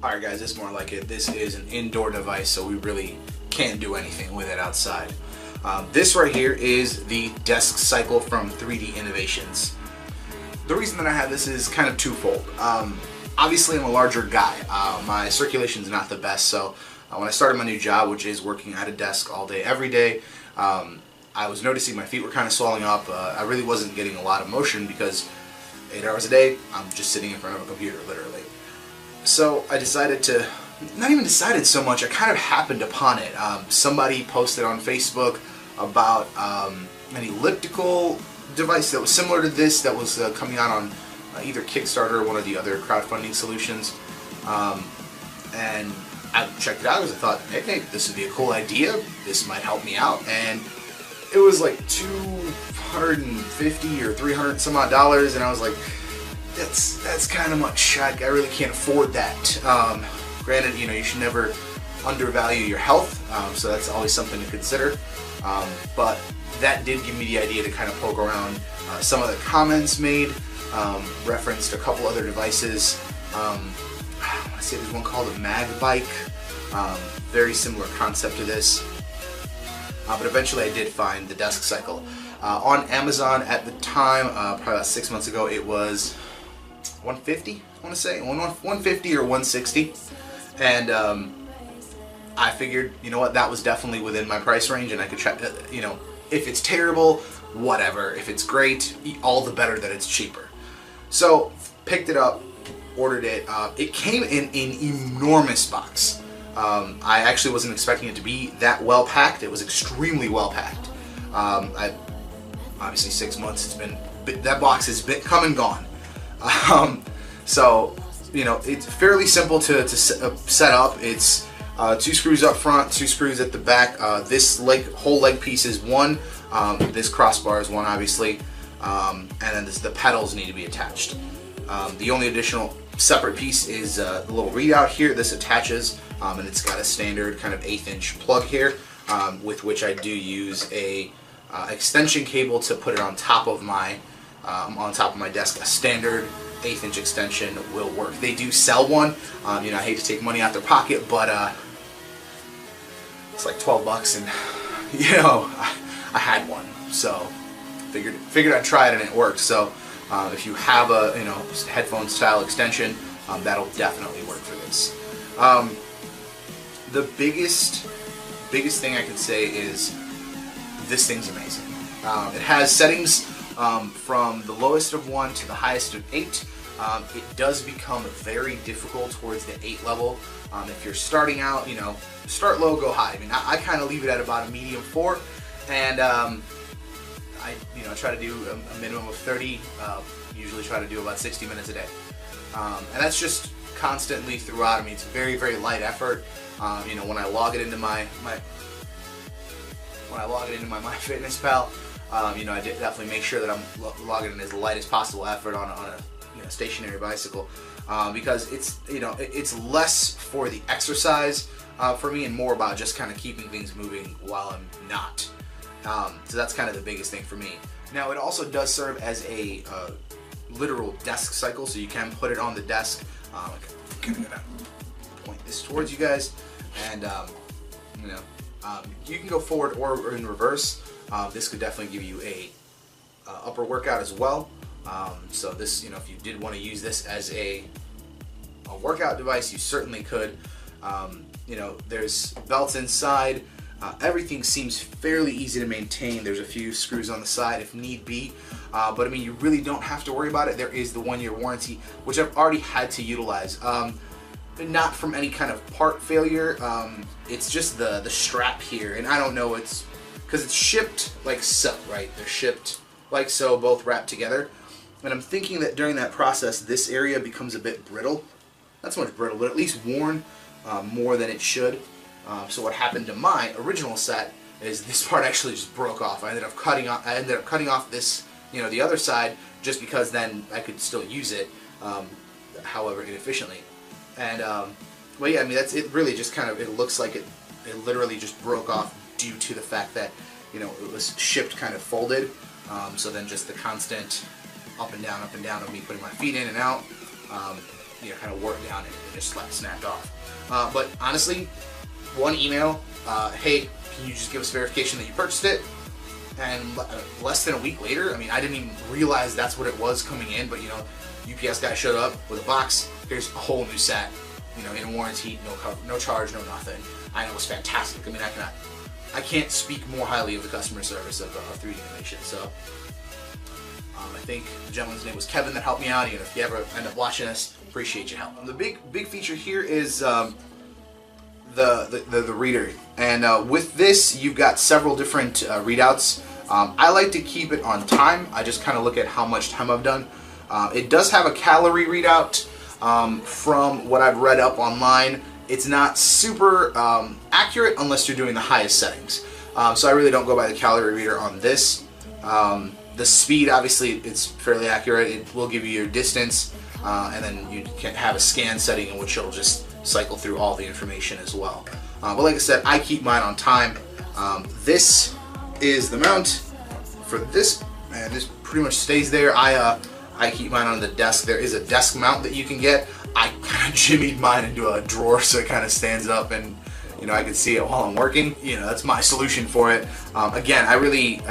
Alright guys, it's more like it. This is an indoor device, so we really can't do anything with it outside. This right here is the DeskCycle from 3D Innovations. The reason that I have this is kind of twofold. Obviously I'm a larger guy. My circulation is not the best, so when I started my new job, which is working at a desk all day, every day, I was noticing my feet were kind of swelling up. I really wasn't getting a lot of motion because 8 hours a day, I'm just sitting in front of a computer, literally. So I decided to, not even decided so much, I kind of happened upon it. Somebody posted on Facebook about an elliptical device that was similar to this that was coming out on either Kickstarter or one of the other crowdfunding solutions. And I checked it out because I thought, hey, this would be a cool idea. This might help me out. And it was like $250 or $300 some odd, and I was like, that's kind of much. I really can't afford that. Granted, you know, you should never undervalue your health, so that's always something to consider. But that did give me the idea to kind of poke around. Some of the comments made referenced a couple other devices. I want to say there's one called a Mag Bike, very similar concept to this. But eventually I did find the DeskCycle. On Amazon at the time, probably about 6 months ago, it was $150, I want to say, $150 or $160, and I figured, you know what, that was definitely within my price range, and I could try, you know, if it's terrible, whatever. If it's great, all the better that it's cheaper. So picked it up, ordered it. It came in an enormous box. I actually wasn't expecting it to be that well packed. It was extremely well packed. Obviously 6 months, it's been, that box has been come and gone. So, you know, it's fairly simple to set up. It's 2 screws up front, 2 screws at the back. This whole leg piece is one. This crossbar is one, obviously, and then the pedals need to be attached. The only additional separate piece is the little readout here. This attaches, and it's got a standard kind of 1/8 inch plug here, with which I do use a extension cable to put it on top of my desk. A standard 1/8 inch extension will work. They do sell one. You know, I hate to take money out their pocket, but it's like 12 bucks, and you know, I had one, so figured I'd try it, and it worked. So if you have a, you know, headphone style extension, that'll definitely work for this. The biggest thing I can say is this thing's amazing. It has settings from the lowest of 1 to the highest of 8. It does become very difficult towards the 8 level. If you're starting out, you know, start low, go high. I mean, I kind of leave it at about a medium 4, and I, you know, try to do a minimum of 30. Usually try to do about 60 minutes a day, and that's just constantly throughout. I mean, it's very, very light effort. You know, when I log it into my MyFitnessPal, you know, I definitely make sure that I'm logging in as light as possible effort on a, you know, stationary bicycle, because it's, you know, it's less for the exercise for me and more about just kind of keeping things moving while I'm not. So that's kind of the biggest thing for me. Now, it also does serve as a literal desk cycle, so you can put it on the desk. I'm gonna point this towards you guys, and you know, you can go forward or in reverse. This could definitely give you a upper workout as well. So this, you know, if you did want to use this as a workout device, you certainly could. You know, there's belts inside. Everything seems fairly easy to maintain. There's a few screws on the side if need be, but I mean, you really don't have to worry about it. There is the 1-year warranty, which I've already had to utilize. Not from any kind of part failure. It's just the strap here, and I don't know, it's because it's shipped like so, right? They're shipped like so, both wrapped together, and I'm thinking that during that process, this area becomes a bit brittle. Not so much brittle, but at least worn more than it should. So what happened to my original set is this part actually just broke off. I ended up cutting off this, you know, the other side, just because then I could still use it, however inefficiently. And well, yeah, I mean, that's it. Really, just kind of, it looks like it literally just broke off due to the fact that, you know, it was shipped kind of folded. So then just the constant up and down of me putting my feet in and out. kind of wore it down and just snapped off. But honestly, one email, hey, can you just give us verification that you purchased it? And less than a week later, I mean, I didn't even realize that's what it was coming in, but UPS guy showed up with a box. Here's a whole new set, in warranty, no cover, no charge, no nothing. And it was fantastic. I mean, I can't speak more highly of the customer service of 3D Innovation. So I think the gentleman's name was Kevin that helped me out. If you ever end up watching this, appreciate your help. The big feature here is the reader, and with this you've got several different readouts. I like to keep it on time. I just kind of look at how much time I've done. It does have a calorie readout. From what I've read up online, it's not super accurate unless you're doing the highest settings. So I really don't go by the calorie reader on this. The speed, obviously, it's fairly accurate. It will give you your distance, and then you can have a scan setting in which it'll just cycle through all the information as well. But like I said, I keep mine on time. This is the mount for this, and this pretty much stays there. I keep mine on the desk. There is a desk mount that you can get. I kind of jimmied mine into a drawer so it kind of stands up and I can see it while I'm working. That's my solution for it. Again, I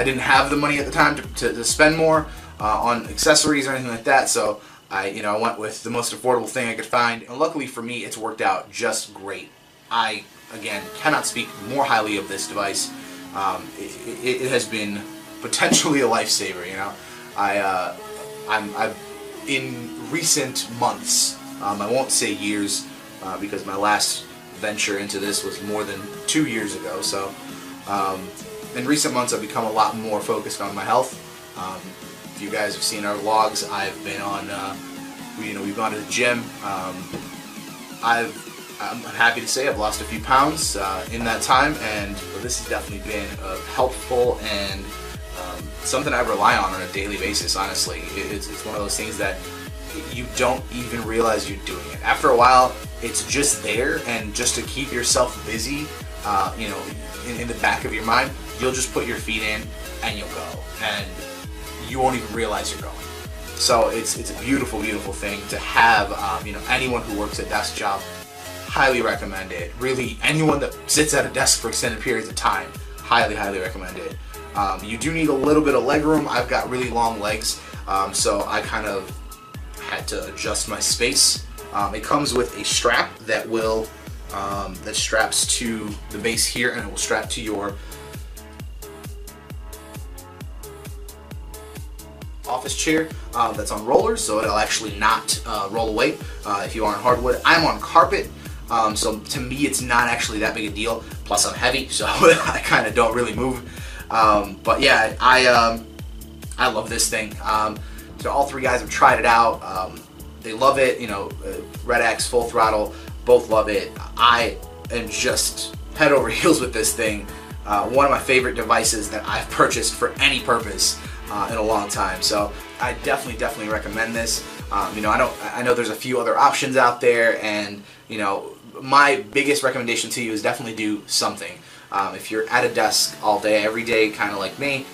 didn't have the money at the time to spend more on accessories or anything like that, so I went with the most affordable thing I could find, and luckily for me, it's worked out just great. I, again, cannot speak more highly of this device. It has been potentially a lifesaver. I've in recent months, I won't say years, because my last venture into this was more than 2 years ago. So in recent months, I've become a lot more focused on my health. If you guys have seen our vlogs, I've been on, we've gone to the gym. I'm happy to say I've lost a few pounds in that time, and this has definitely been helpful and something I rely on a daily basis. Honestly, it's one of those things that you don't even realize you're doing it. After a while, it's just there, and just to keep yourself busy, in the back of your mind, you'll just put your feet in and you'll go, and you won't even realize you're going. So it's a beautiful, beautiful thing to have. Anyone who works a desk job, highly recommend it. Really, anyone that sits at a desk for extended periods of time, highly, highly recommend it. You do need a little bit of leg room. I've got really long legs, so I kind of had to adjust my space. It comes with a strap that will that straps to the base here, and it will strap to your office chair that's on rollers, so it'll actually not roll away if you are on hardwood. I'm on carpet, so to me it's not actually that big a deal. Plus I'm heavy, so I kind of don't really move. But yeah, I love this thing. So all three guys have tried it out. They love it. Red X, Full Throttle, both love it. I am just head over heels with this thing. One of my favorite devices that I've purchased for any purpose in a long time. So I definitely recommend this. I know there's a few other options out there, and my biggest recommendation to you is definitely do something. If you're at a desk all day, every day, kind of like me,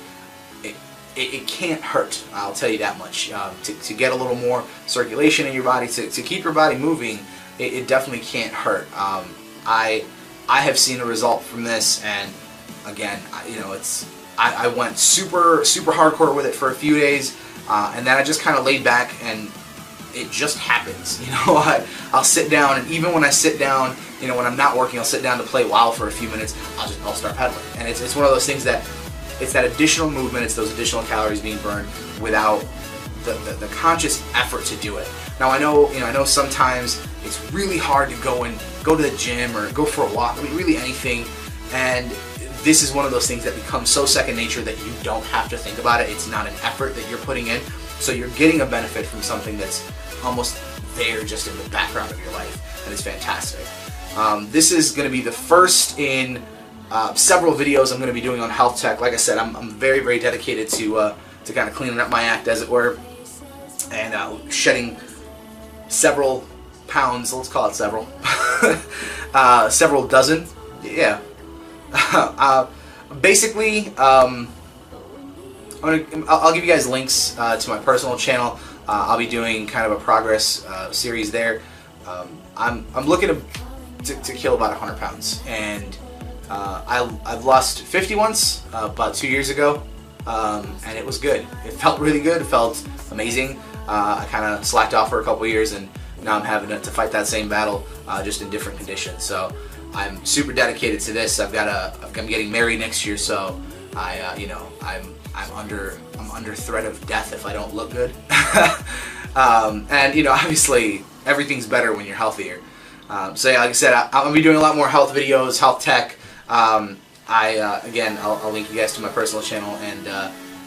it can't hurt, I'll tell you that much. To get a little more circulation in your body, to keep your body moving, it definitely can't hurt. I have seen a result from this, and again, I went super hardcore with it for a few days, and then I just kind of laid back, and it just happens. I'll sit down, and even when I sit down, when I'm not working, I'll sit down to play WoW for a few minutes. I'll start pedaling, and it's one of those things that it's that additional movement, it's those additional calories being burned without the conscious effort to do it. Now I know sometimes it's really hard to go to the gym or go for a walk. I mean, really anything, and this is one of those things that becomes so second nature that you don't have to think about it. It's not an effort that you're putting in, so you're getting a benefit from something that's almost there just in the background of your life, and it's fantastic. This is going to be the first in several videos I'm going to be doing on health tech. Like I said, I'm very dedicated to kind of cleaning up my act, as it were, and shedding several pounds. Let's call it several, several dozen. Yeah. Basically, I'll give you guys links to my personal channel. I'll be doing kind of a progress series there. I'm looking to kill about 100 pounds, and I've lost 50 once about 2 years ago, and it was good. It felt really good. It felt amazing. I kind of slacked off for a couple years, and now I'm having to fight that same battle, just in different conditions. So I'm super dedicated to this. I'm getting married next year, so I'm under threat of death if I don't look good. And obviously everything's better when you're healthier. So yeah, like I said, I'm gonna be doing a lot more health videos, health tech. Again, I'll link you guys to my personal channel, and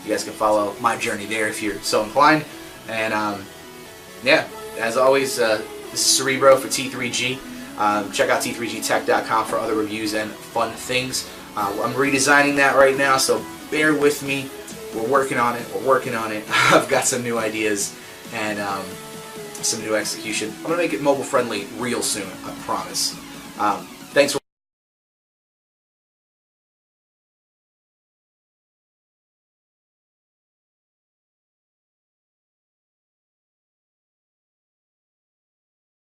you guys can follow my journey there if you're so inclined. And yeah, as always, this is Cerebro for T3G. Check out t3gtech.com for other reviews and fun things. I'm redesigning that right now, so bear with me. We're working on it. I've got some new ideas and some new execution. I'm going to make it mobile friendly real soon, I promise. Thanks for